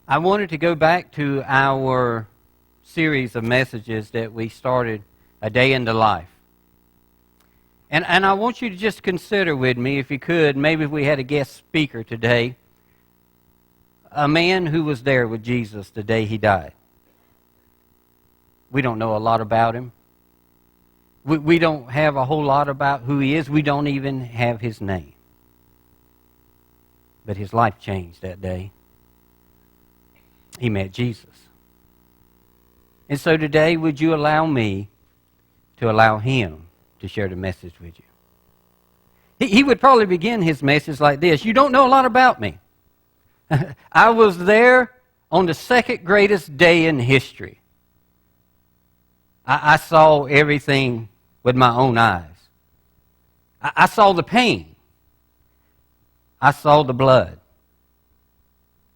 I wanted to go back to our series of messages that we started, A Day in the Life. And I want you to just consider with me, if you could, maybe if we had a guest speaker today, a man who was there with Jesus the day he died. We don't know a lot about him. We don't have a whole lot about who he is. We don't even have his name. But his life changed that day. He met Jesus. And so today, would you allow me to allow him to share the message with you? He would probably begin his message like this. You don't know a lot about me. I was there on the second greatest day in history. I saw everything with my own eyes. I saw the pain. I saw the blood.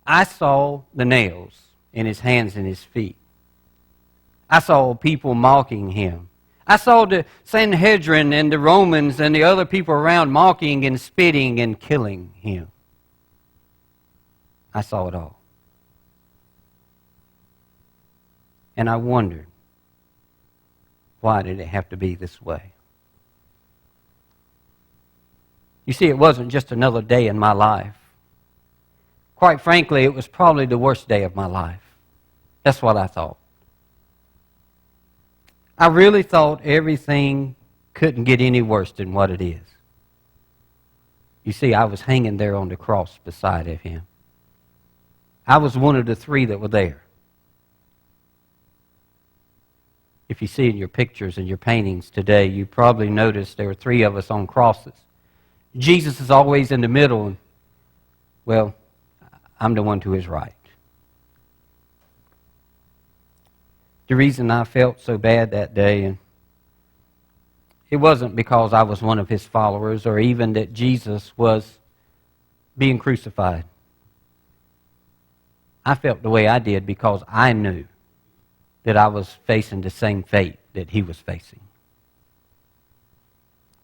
I saw the nails in his hands and his feet. I saw people mocking him. I saw the Sanhedrin and the Romans and the other people around mocking and spitting and killing him. I saw it all. And I wondered, why did it have to be this way? You see, it wasn't just another day in my life. Quite frankly, it was probably the worst day of my life. That's what I thought. I really thought everything couldn't get any worse than what it is. You see, I was hanging there on the cross beside of him. I was one of the three that were there. If you see in your pictures and your paintings today, you probably noticed there were three of us on crosses. Jesus is always in the middle, and, well, I'm the one to his right. The reason I felt so bad that day, and it wasn't because I was one of his followers or even that Jesus was being crucified. I felt the way I did because I knew that I was facing the same fate that he was facing.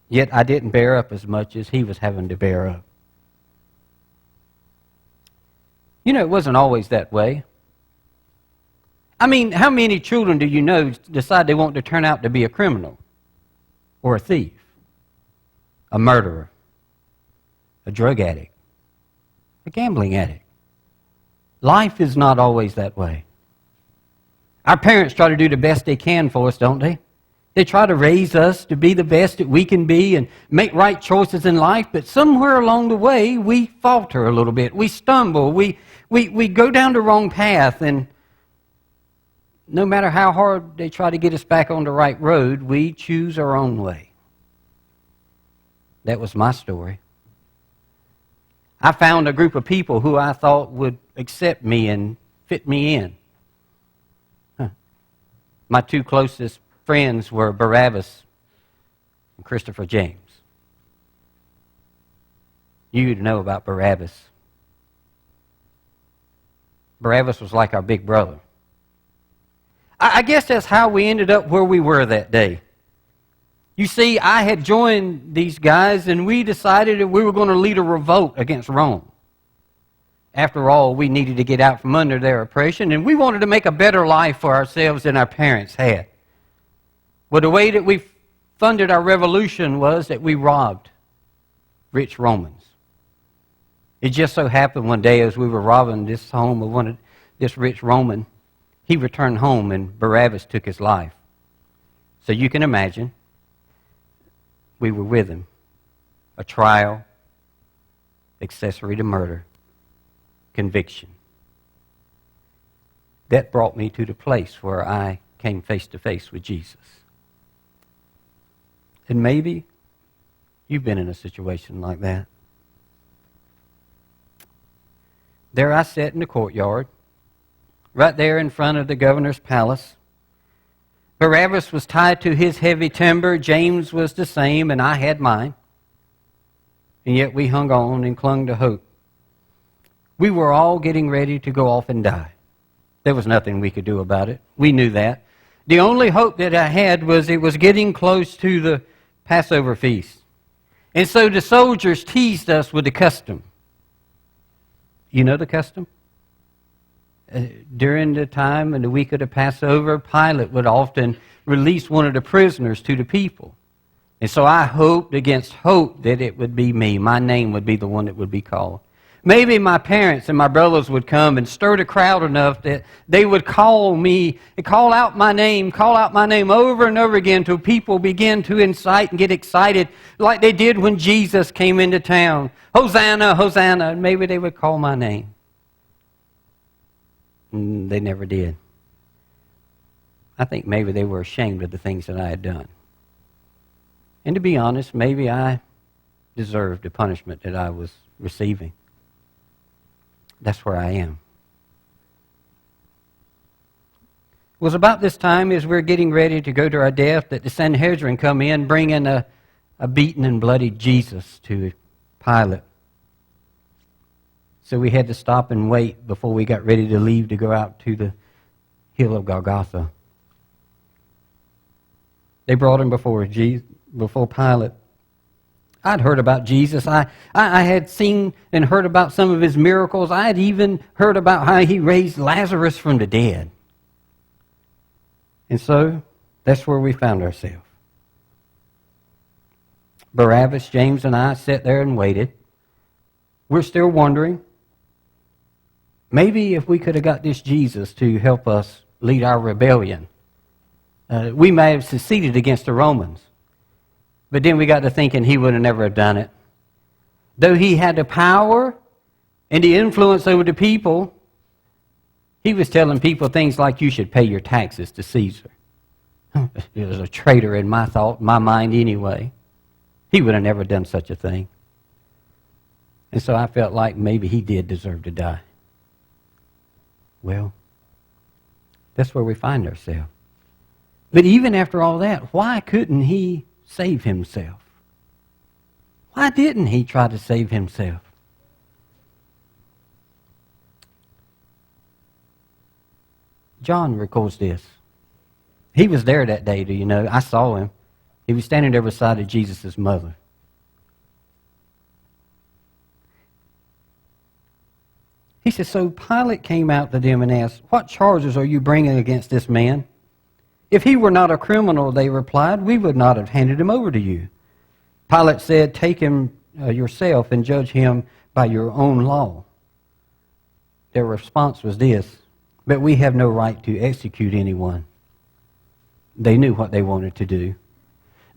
Yet I didn't bear up as much as he was having to bear up. You know, it wasn't always that way. I mean, how many children do you know decide they want to turn out to be a criminal or a thief, a murderer, a drug addict, a gambling addict? Life is not always that way. Our parents try to do the best they can for us, don't they? They try to raise us to be the best that we can be and make right choices in life, but somewhere along the way, we falter a little bit. We stumble. We go down the wrong path, and no matter how hard they try to get us back on the right road, we choose our own way. That was my story. I found a group of people who I thought would accept me and fit me in. My two closest friends were Barabbas and Christopher James. You know about Barabbas. Barabbas was like our big brother. I guess that's how we ended up where we were that day. You see, I had joined these guys and we decided that we were going to lead a revolt against Rome. After all, we needed to get out from under their oppression, and we wanted to make a better life for ourselves than our parents had. Well, the way that we funded our revolution was that we robbed rich Romans. It just so happened one day as we were robbing this home of this rich Roman, he returned home and Barabbas took his life. So you can imagine, we were with him. A trial, accessory to murder, conviction. That brought me to the place where I came face to face with Jesus. And maybe you've been in a situation like that. There I sat in the courtyard, right there in front of the governor's palace. Barabbas was tied to his heavy timber. James was the same, and I had mine. And yet we hung on and clung to hope. We were all getting ready to go off and die. There was nothing we could do about it. We knew that. The only hope that I had was it was getting close to the Passover feast. And so the soldiers teased us with the custom. You know the custom? during the time in the week of the Passover, Pilate would often release one of the prisoners to the people. And so I hoped against hope that it would be me. My name would be the one that would be called. Maybe my parents and my brothers would come and stir the crowd enough that they would call me and call out my name over and over again till people begin to incite and get excited like they did when Jesus came into town. Hosanna, Hosanna. And maybe they would call my name. And they never did. I think maybe they were ashamed of the things that I had done. And to be honest, maybe I deserved the punishment that I was receiving. That's where I am. It was about this time as we were getting ready to go to our death that the Sanhedrin come in bringing a beaten and bloody Jesus to Pilate. So we had to stop and wait before we got ready to leave to go out to the hill of Golgotha. They brought him before Pilate. I'd heard about Jesus. I had seen and heard about some of his miracles. I had even heard about how he raised Lazarus from the dead. And so, that's where we found ourselves. Barabbas, James, and I sat there and waited. We're still wondering, maybe if we could have got this Jesus to help us lead our rebellion, we may have succeeded against the Romans. But then we got to thinking he would have never done it. Though he had the power and the influence over the people, he was telling people things like, you should pay your taxes to Caesar. He was a traitor in my mind anyway. He would have never done such a thing. And so I felt like maybe he did deserve to die. Well, that's where we find ourselves. But even after all that, why couldn't he save himself? Why didn't he try to save himself? John records this. He was there that day, do you know? I saw him. He was standing there beside of Jesus' mother. He said, so Pilate came out to them and asked, what charges are you bringing against this man? If he were not a criminal, they replied, we would not have handed him over to you. Pilate said, take him yourself and judge him by your own law. Their response was this, but we have no right to execute anyone. They knew what they wanted to do.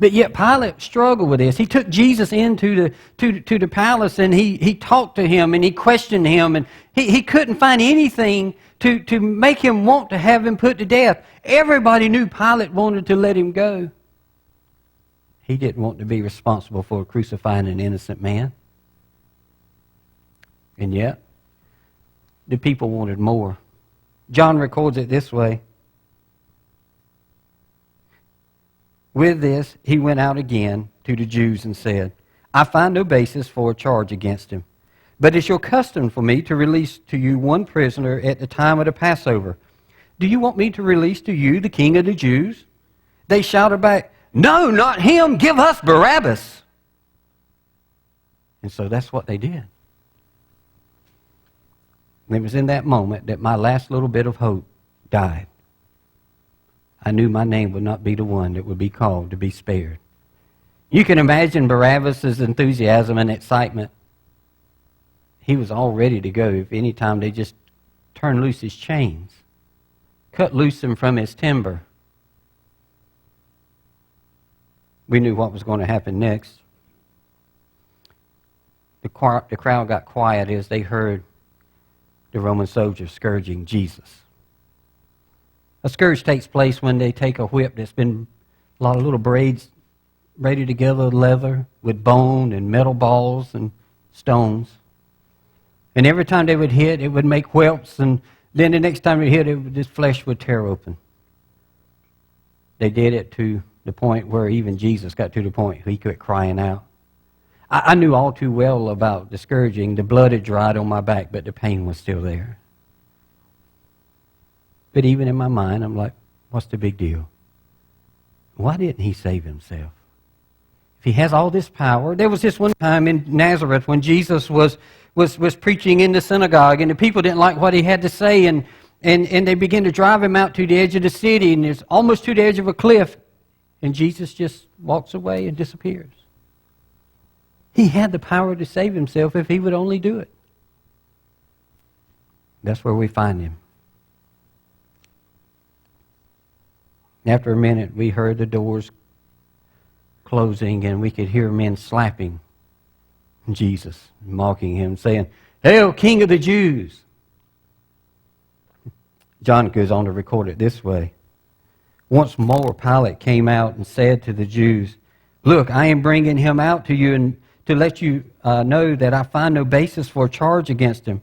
But yet Pilate struggled with this. He took Jesus into the palace and he talked to him and he questioned him and he couldn't find anything to make him want to have him put to death. Everybody knew Pilate wanted to let him go. He didn't want to be responsible for crucifying an innocent man. And yet, the people wanted more. John records it this way. With this, he went out again to the Jews and said, I find no basis for a charge against him. But it's your custom for me to release to you one prisoner at the time of the Passover. Do you want me to release to you the King of the Jews? They shouted back, no, not him. Give us Barabbas. And so that's what they did. And it was in that moment that my last little bit of hope died. I knew my name would not be the one that would be called to be spared. You can imagine Barabbas' enthusiasm and excitement. He was all ready to go if any time they just turned loose his chains, cut loose him from his timber. We knew what was going to happen next. The crowd got quiet as they heard the Roman soldiers scourging Jesus. A scourge takes place when they take a whip that's been a lot of little braids braided together, leather with bone and metal balls and stones. And every time they would hit, it would make whelps, and then the next time they hit, this flesh would tear open. They did it to the point where even Jesus got to the point where he quit crying out. I knew all too well about the scourging. The blood had dried on my back, but the pain was still there. But even in my mind, I'm like, what's the big deal? Why didn't he save himself? If he has all this power. There was this one time in Nazareth when Jesus was preaching in the synagogue, and the people didn't like what he had to say, and And they begin to drive him out to the edge of the city, and it's almost to the edge of a cliff. And Jesus just walks away and disappears. He had the power to save himself if he would only do it. That's where we find him. After a minute, we heard the doors closing, and we could hear men slapping Jesus, mocking him, saying, "Hail, King of the Jews!" John goes on to record it this way. Once more, Pilate came out and said to the Jews, "Look, I am bringing him out to you and to let you know that I find no basis for a charge against him."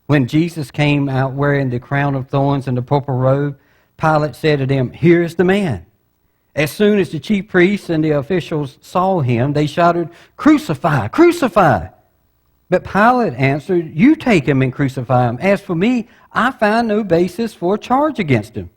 When Jesus came out wearing the crown of thorns and the purple robe, Pilate said to them, "Here is the man." As soon as the chief priests and the officials saw him, they shouted, "Crucify! Crucify!" But Pilate answered, "You take him and crucify him. As for me, I find no basis for a charge against him."